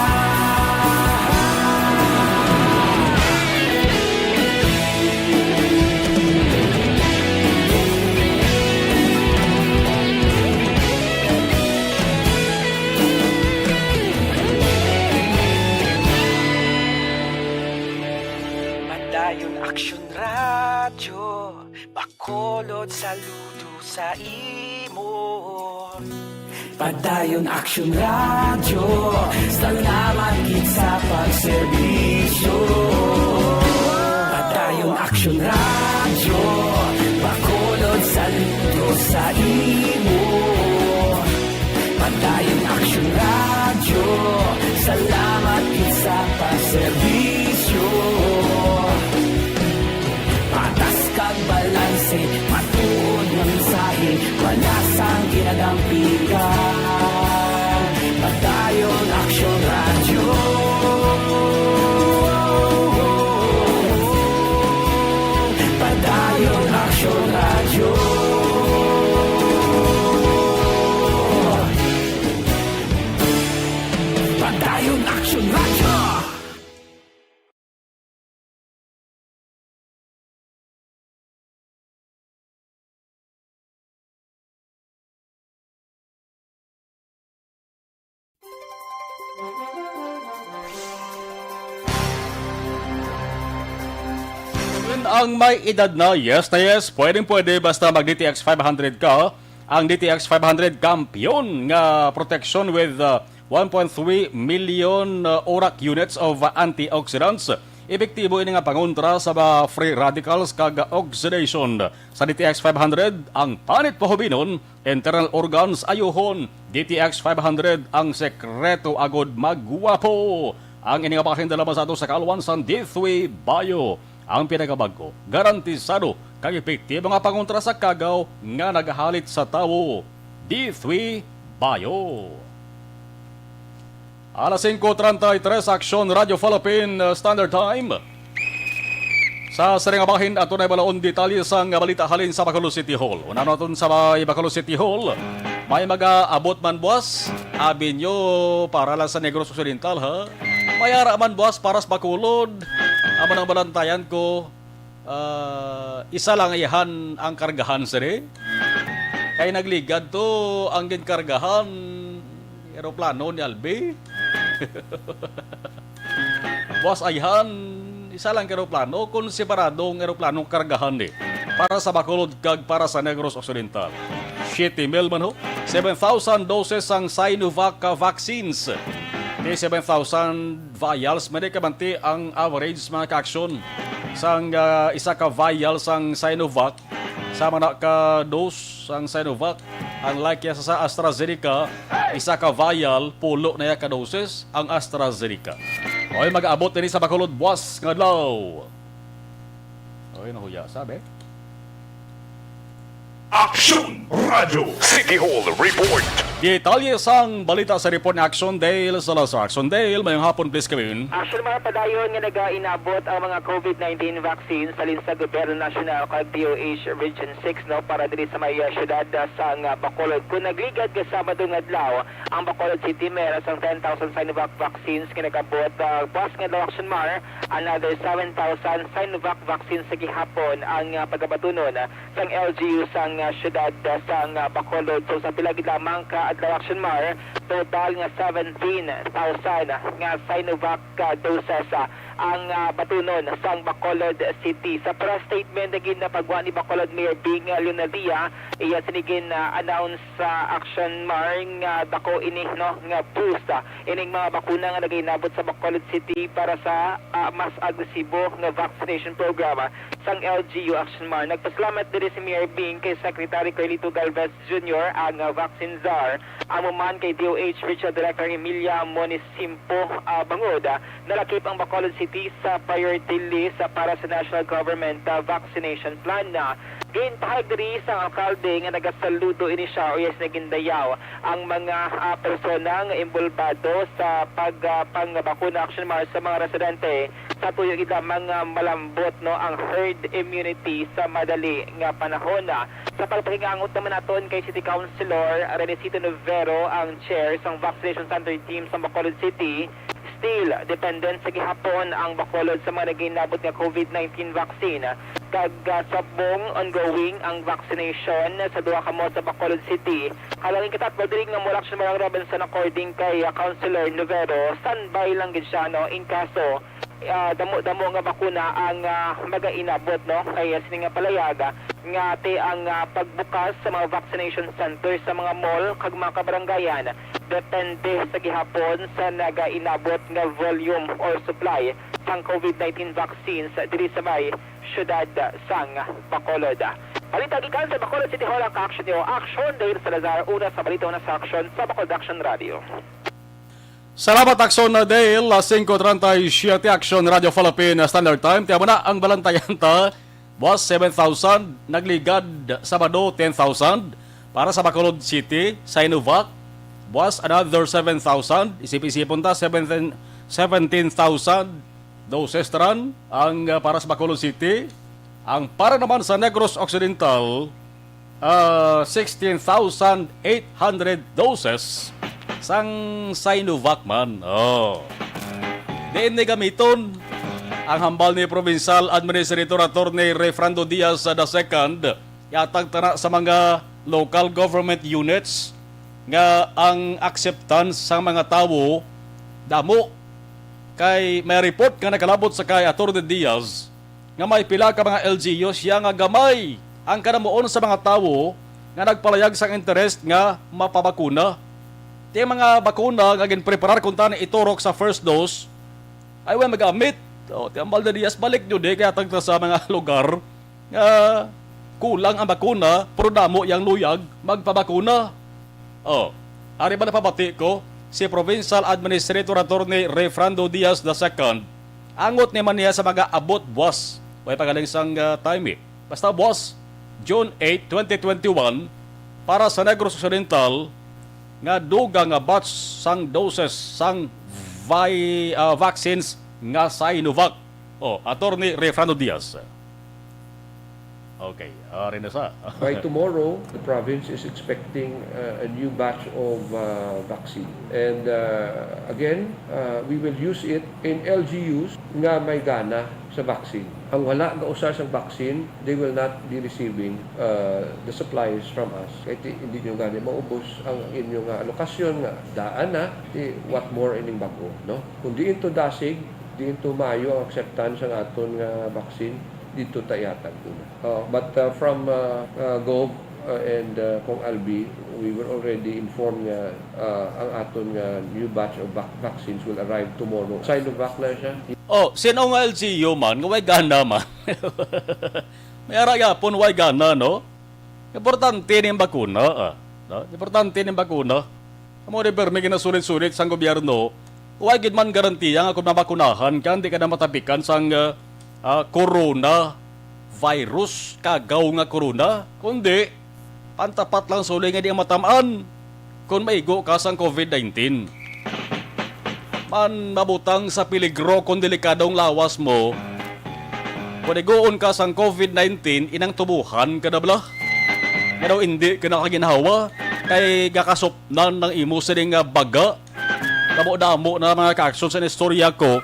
Padayon Aksyon Radyo, Bacolod saludo sa imo. Padayon Aksyon Radyo, salamat gid sa pagserbisyo. Padayon Aksyon Radyo, Bacolod saludo sa imo. Padayon Aksyon Radyo, salamat gid sa pagserbisyo. Patas kag balanse, matuod ng mensahe, wala sang ginadampigan. Padayon Aksyon Radyo. Padayon Aksyon Radyo. Padayon Aksyon Radyo. Ang may edad na yes, pwede basta mag DTX 500 ka. Ang DTX 500 kampiyon nga protection with 1.3 million ORAC units of antioxidants. Epektibo ini nga pangontra sa mga free radicals kag oxidation. Sa DTX 500, ang panit pahubinon, internal organs ayuhon. DTX 500 ang sekreto agod magguwapo. Ang ini nga pakindala sa ato sa kalwansan D3 Bio. Ang pinakabago, garantisado kag epektibo nga pangontra sa kagaw nga nagahalit sa tawo. D3 Bio. Alas 5:33 Aksyon Radio Philippine Standard Time. Sa saringabahin ato na balaon detalye sa balita halin sa Bacolod City Hall. Una naton sa Bacolod City Hall, may mag-aabot man buwas, abi nyo para lang sa Negros Occidental ha. Mayara man buwas para sa Bacolod. Amo nang balantayan ko, isa lang iyan ang kargahan sir. Kaya nagligad to ang ginkargahan aeroplano ni Albe. Buwas ayhan, isa lang aeroplano kung separadong aeroplanong kargahan para sa Bacolod kag para sa Negros Occidental. 7,000 man ho. 7,000 doses ang Sinovac vaccines. 7,000 vials medikamanti ang average mga ka-aksyon sang isa ka vial sang Sinovac sa mga ka dose sang Sinovac unlike sa AstraZeneca isa ka vial pulo na ka doses ang AstraZeneca. Oy mag-aabot din sa Bacolod buwas nga adlaw. Oy nahuya sabi. Aksyon Radio City Hall Report. Detalye sang balita sa report ni Action Dale Salazar. Action Dale, mayong hapon please kami. Actually mga padayon nga nag-inabot ang mga COVID-19 vaccines salin sa Gobyerno Nasional kag DOH Region 6 no para diri sa may syudad sa Bacolod. Kung nagligad ka sa madung adlaw, ang Bacolod City meron sang 10,000 Sinovac vaccines kinakabot buwas nga daw Action Mar, another 7,000 Sinovac vaccines sa gihapon ang pagabatunon sang LGU sang syudad sa Bacolod. So sa pilagi lamang ka adlaw Action Mar, total nga 17,000 nga Sinovac doses ang batunon sa Bacolod City. Sa press statement na ginapagwa ni Bacolod Mayor Bing Leonadia, iya sinigin announce sa Action Mar nga dako ini no nga boost ining mga bakuna nga nagainabot sa Bacolod City para sa mas agresibo nga vaccination program sang LGU Action Mar. Nagpasalamat din si Mayor Bing kay Secretary Carlito Galvez Jr. ang vaccine czar, ang man kay DOH Regional Director Emilia Monisimpo Bangod, nalakip ang Bacolod City sa priority list para sa National Government Vaccination Plan na. Gintahag diri sa alkalde nga nagasaludo ini siya o yes nagindayaw ang mga persona nga imbulbado sa pangbakuna Action Mar sa mga residente sa tuyo ida mga malambot no ang herd immunity sa madali nga panahon. Sa pagpahingangot naman naton kay City Councilor Renesito Novero ang chair sang vaccination center team sa Bacolod City. Still, dependent sa gihapon ang Bacolod sa mga naginabot nga COVID-19 vaccine. Sabong ongoing ang vaccination sa duha ka mo sa Bacolod City. Kalangin katat diri nga mula sa Marang Robinson according kay Councilor Novero, standby lang gid siya no in kaso damo nga bakuna ang magainabot no kay sini nga palayag nga te ang pagbukas sa mga vaccination center sa mga mall kag mga kabarangayan depende sa gihapon sa nagainabot nga volume or supply sang COVID-19 vaccines diri sa may syudad sang Bacolod. Balita gikan sa Bacolod City Hall ang ka-action niyo. Action Dale Salazar, una sa balita na sa action sa Bacolod Action Radio. Salamat Action na Dale, 5:37 Action Radio Philippine Standard Time. Tiyan mo na ang balantayan ta. Was 7,000, nagligad Sabado 10,000 para sa Bacolod City, Sinovac. Was another 7,000, isip-isipon ta 17,000 doses run ang para sa Bacolod City. Ang para naman sa Negros Occidental, 16,800 doses sang Sinovac man. Diin ni gamiton ang hambal ni Provincial Administrator Attorney Refrando Diaz II yatag tara sa mga local government units nga ang acceptance sa mga tawo damo kay may report nga nakalabot sa kay Attorney Diaz nga may pila ka mga LGU siya nga gamay ang kanamuon sa mga tawo nga nagpalayag sa interest nga mapabakuna. Ti mga bakuna nga ginpreparar kung tani iturok sa first dose ay way magamit. Ti ambal na Diaz balik jud kaya tagta sa mga lugar nga kulang ang bakuna pero damo yang luyag magpabakuna. Ari ba napabati ko si Provincial Administrator Attorney Refrando Diaz II. Angot ni man niya sa mga abot buwas. Way pagaling sang time Basta buwas, June 8, 2021 para sa Negros Occidental nga dugang nga batch sang doses sang vaccines nga Sinovac. Attorney Refrando Diaz. Okay, rin na sa. By tomorrow, the province is expecting a new batch of vaccine. And again, we will use it in LGUs nga may gana sa vaccine. Ang wala nga usar sa vaccine, they will not be receiving the supplies from us. Kahit hindi nyo gani maubos ang inyong alokasyon nga daan na, what more ining bago. No? Kung di ito dasig, di ito mayo ang acceptance ng aton nga vaccine, dito tayatag ko na. But from Gov and Kong Albi, we were already informed nga ang aton nga new batch of vaccines will arrive tomorrow. Sinovac na siya. Sino nga LGU man, nga way gana man. May arayapon way gana, no? Importante ni bakuna. No? Importante ni bakuna. Amo rin may ginasulit-sulit sang gobyerno, way gid man garantiya nga kung nabakunahan ka, hindi ka na matapikan sang corona virus, kagaw nga corona, kundi pantapat lang sulit nga di ang matamaan kung maigo ka sang COVID-19. Man mabutang sa peligro kung delikadong lawas mo, kung igoon ka sang COVID-19, inang tubuhan ka na bala. Nga daw hindi ka nakaginhawa, kay kakasopnan ng imo sining baga. Damo-damo na mga ka-action sa istorya ko,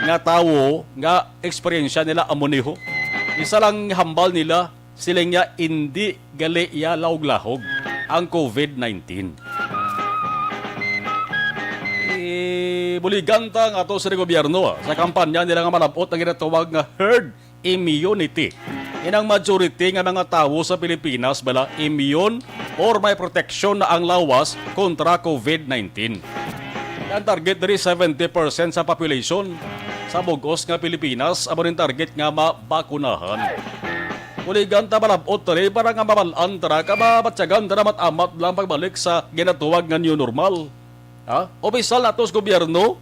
nga tawo, nga eksperyensya nila amuniho. Isa lang hambal nila, sila nga hindi gali iya lahog ang COVID-19. buliganta nga ato sa gobyerno sa kampanya nila nga malabot ang ginatawag nga herd immunity. Inang majority nga mga tao sa Pilipinas bala immune or may protection na ang lawas kontra COVID-19. Ang target diri 70% sa population sa bugos nga Pilipinas amo rin target nga mabakunahan. Buliganta malabot tali para nga mamalaan tara ka mabatyagan tara matamat lang pagbalik sa ginatawag nga new normal. Opisyal na to sa gobyerno,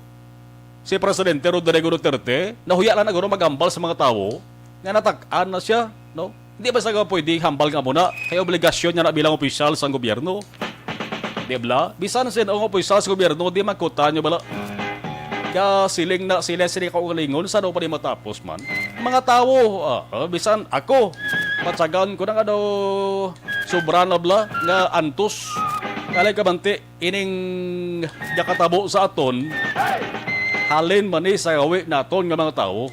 si Presidente Rodrigo Duterte, nahuya lang na magambal sa mga tao, nga natak-an na siya, no? Hindi ba sa pwede hambal nga muna, kaya obligasyon niya na bilang opisyal sa gobyerno. Di ba? Bisan sin ang opisyal sa gobyerno, di magkutan nyo bala. Kaya siling na sila kaugalingon, saan pa di matapos man? Mga tao, bisan ako, patsagan ko na nga daw sobra na bala, nga antos. Kalay kabante, ining yakatabo sa aton, halin man sa gawi naton nga mga tao.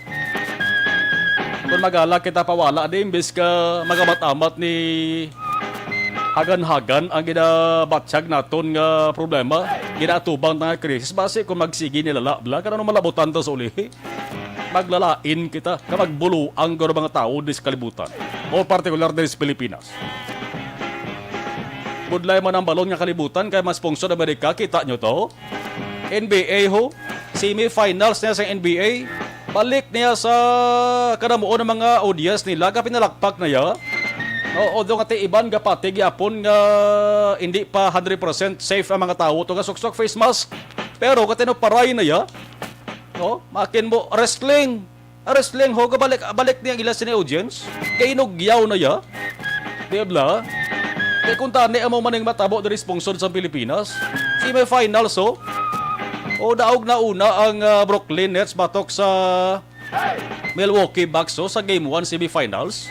Kung magala kita pawala, di imbes ka magamat-amat ni hagan-hagan ang ginabatsyag naton nga problema, ginatubang nga krisis, base kung magsigi nila labla, ka na malabutan to sa uli. Maglalain kita, ka magbulu ang mga tao di sa kalibutan, o particular din sa Pilipinas. Budlay man ang balon nga kalibutan kay mas sponsor Amerika, kita nyo to? NBA ho, semi-finals niya sa NBA, balik niya sa kanamuon ng mga audience nila, ka pinalakpak na ya. Although nga iban nga patig yapon nga hindi pa 100% safe ang mga tao to nga suksok face mask. Pero katino paray na ya. Makin mo wrestling ho ka balik niya ilas ni audience. Kay inugyaw na ya. Di ba? Kaya kung tani ang maning matabo na sponsor sa Pilipinas, semi-finals ho. Daog na una ang Brooklyn Nets batok sa Milwaukee Bucks sa Game 1 semifinals.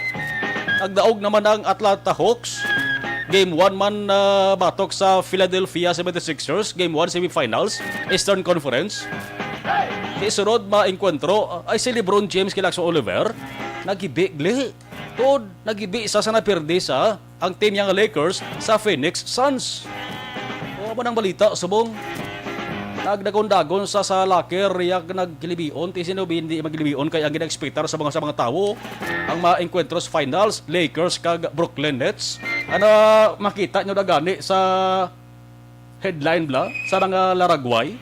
Nagdaog naman ang Atlanta Hawks. Game 1 man batok sa Philadelphia 76ers. Game 1 semifinals, Eastern Conference. Isunod ma-enkwentro ay si LeBron James kay Lacson Oliver. Nagibigli. Nagibi isa sa napirdi sa ang team niyang Lakers sa Phoenix Suns. Ano ang balita, subong? Nagdagon-dagon sa locker, riyak naggilibion, tisinobi hindi maggilibion kaya ang gina-expectar sa mga tao. Ang ma-encuentro sa finals, Lakers kag Brooklyn Nets. Makita nyo na gani sa headline bla, sa mga laragway.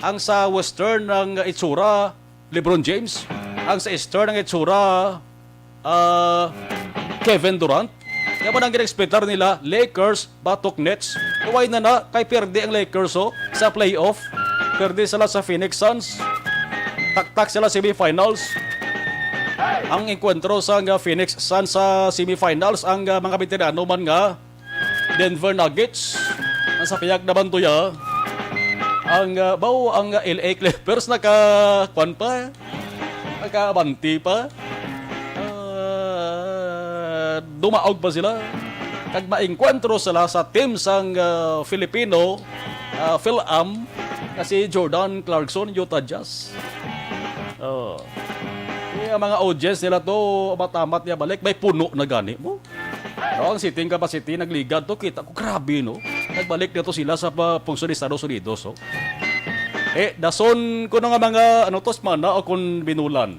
Ang sa western ng itsura, LeBron James. Ang sa eastern ng itsura, Kevin Durant. Kaya mo nang gina-expectar nila, Lakers, batok Nets. Huwag na kay perde ang Lakers sa playoff. Perde sila sa Phoenix Suns. Tak-tak sila semifinals. Ang enkwentro sa Phoenix Suns sa semifinals, ang mga veterano man nga Denver Nuggets. Ang sapiyag naman to ya. Ang LA Clippers nakakuan pa. Nakabanti pa. Dumaog pa sila. Kag maengkwentro sila sa team sang Filipino Phil-Am kasi Jordan Clarkson, Utah Jazz. Ang mga audience nila to matamat niya balik, may puno na gani mo. Ang sitting capacity nagligad to, kita ko grabe no. Nagbalik dito sila sa pungsod ni Estados Unidos. Dason ko na nga mga mana o kung binulan.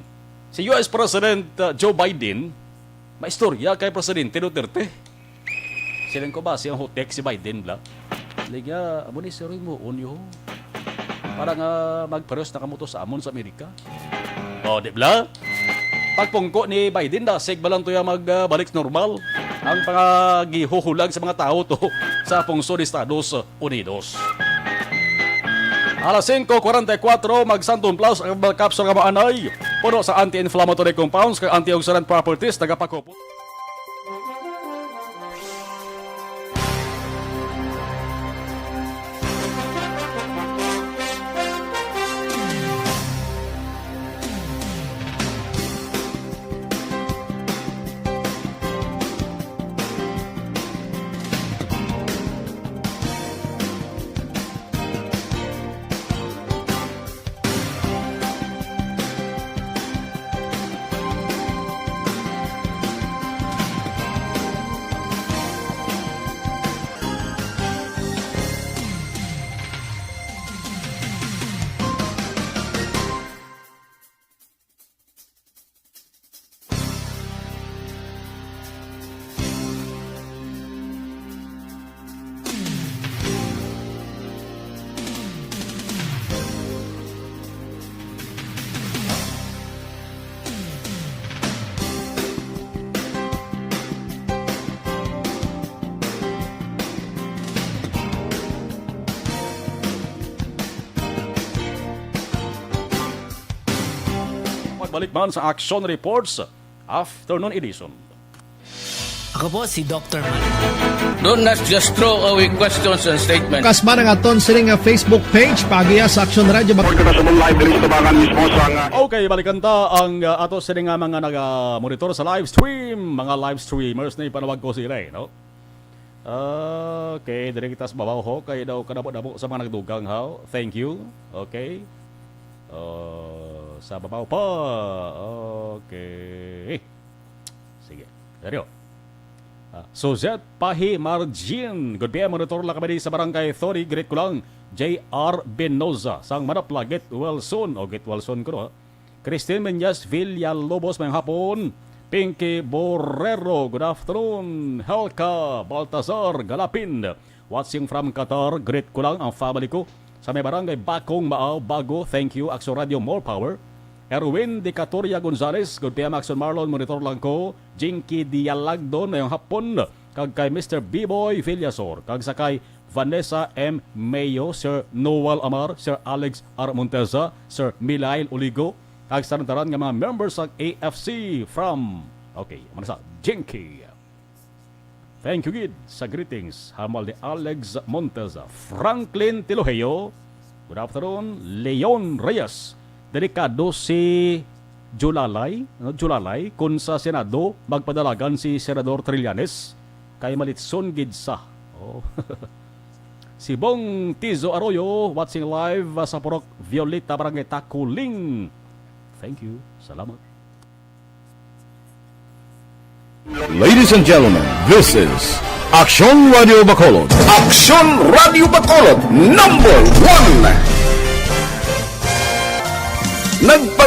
Si US President Joe Biden, maistorya kay Presidente Duterte. Silang ko ba siyang hotek si Biden bla? Liga, amo ni Sir mo unyo. Para nga magparos na kamuto sa amon sa Amerika. Di bla? Pagpungko ni Biden dasig balang to ya magbalik normal ang pangagihuhulag sa mga tao to sa pungsod ni Estados Unidos. Alas 5:44 mag-Santon Plus ang capsule nga maanay. Puno sa anti-inflammatory compounds kag antioxidant properties tagapakupot. balik man sa Action Reports Afternoon Edition. Ako po si Dr. Man. Do not just throw away questions and statements. Kasma ng aton sining nga Facebook page pagiya sa Action Radio Bacolod. Okay, balikan ta ang ato sining nga mga naga-monitor sa live stream, mga live streamers na ipanawag ko sila, no? Okay, dire kita sa babaw ho, kay daw kadabo-dabo sa mga nagdugang ho. Thank you. Okay. Sa babaw pa. Okay. Sige. Seryo. Suzette Pahi Margin. Good PM, monitor lang kami sa barangay Thori, great ko lang. J.R. Benoza. Sang manapla, get well soon. O get well soon ko, no? Christine Menyas Villalobos, may hapon. Pinky Borrero, good afternoon. Helka Baltazar Galapin. Watching from Qatar, great ko lang ang family ko. Sa may barangay Bakong Maaw, Bago, thank you. Action Radio, more power. Erwin de Catoria Gonzales, good PM Action Marlon, monitor lang ko. Jinky Dialagdon, ngayong hapon. Kag kay Mr. B-Boy Villasor. Kag sa kay Vanessa M. Mayo, Sir Noel Amar, Sir Alex R. Monteza, Sir Milail Oligo. Kag sa nantaran nga mga members ng AFC from, okay, manasa, Jinky. Thank you, Gid, sa greetings. Hamal ni Alex Monteza. Franklin Tiloheo, good afternoon. Leon Reyes. Delikado si Julalay kung sa Senado magpadalagan si Senador Trillanes kay Malitson Gidsa. Oh. Si Bong Tizo Arroyo watching live sa Purok Violeta Barangay Takuling. Thank you. Salamat. Ladies and gentlemen, this is Action Radio Bacolod. Action Radio Bacolod, number 1.